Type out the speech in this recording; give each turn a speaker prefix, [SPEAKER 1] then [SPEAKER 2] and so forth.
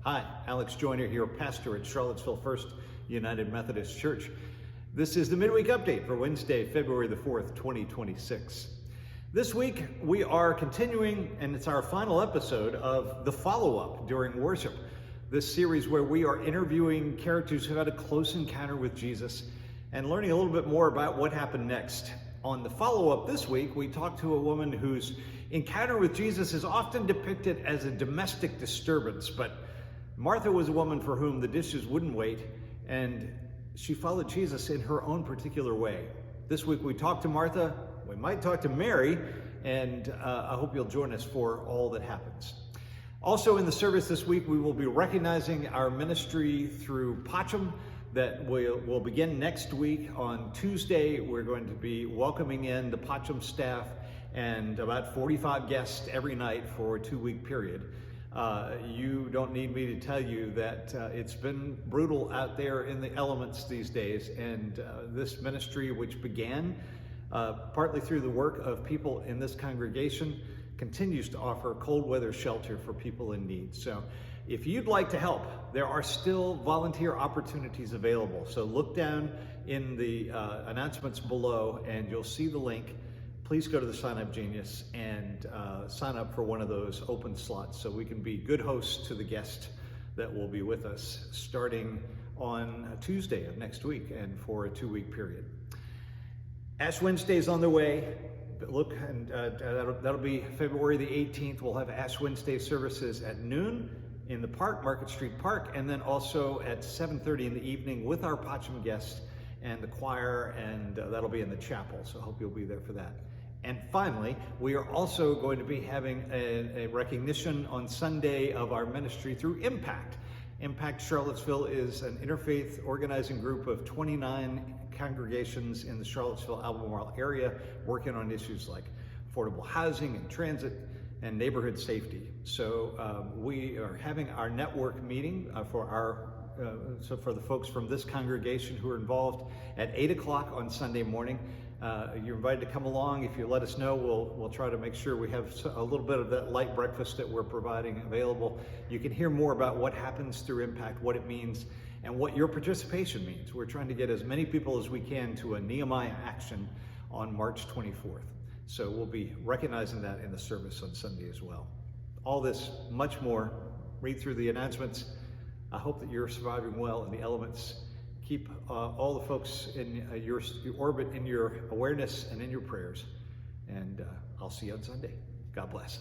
[SPEAKER 1] Hi, Alex Joyner here, pastor at Charlottesville First United Methodist Church. This is the Midweek Update for Wednesday, February the 4th, 2026. This week, we are continuing, and it's our final episode of the follow-up during worship. This series where we are interviewing characters who had a close encounter with Jesus and learning a little bit more about what happened next. On the follow-up this week, we talked to a woman whose encounter with Jesus is often depicted as a domestic disturbance, but Martha was a woman for whom the dishes wouldn't wait, and she followed Jesus in her own particular way. This week we talked to Martha, we might talk to Mary, and I hope you'll join us for all that happens. Also in the service this week, we will be recognizing our ministry through Pacham that will begin next week. On Tuesday, we're going to be welcoming in the Pacham staff and about 45 guests every night for a 2-week period. You don't need me to tell you that it's been brutal out there in the elements these days, and this ministry, which began partly through the work of people in this congregation, continues to offer cold weather shelter for people in need. So if you'd like to help, there are still volunteer opportunities available. So look down in the announcements below and you'll see the link. Please go to the Sign Up Genius and sign up for one of those open slots so we can be good hosts to the guest that will be with us starting on Tuesday of next week and for a 2-week period. Ash Wednesday is on the way. Look, and that'll be February the 18th. We'll have Ash Wednesday services at noon in the park, Market Street Park, and then also at 7:30 in the evening with our Pacham guests and the choir, and that'll be in the chapel, so I hope you'll be there for that. And finally, we are also going to be having a recognition on Sunday of our ministry through Impact. Impact Charlottesville is an interfaith organizing group of 29 congregations in the Charlottesville-Albemarle area working on issues like affordable housing and transit and neighborhood safety. So we are having our network meeting for the folks from this congregation who are involved at 8 o'clock on Sunday morning. You're invited to come along. If you let us know, we'll try to make sure we have a little bit of that light breakfast that we're providing available. You can hear more about what happens through Impact, what it means, and what your participation means. We're trying to get as many people as we can to a Nehemiah action on March 24th. So we'll be recognizing that in the service on Sunday as well. All this, much more, read through the announcements. I hope that you're surviving well in the elements. Keep all the folks in your orbit in your awareness and in your prayers. And I'll see you on Sunday. God bless.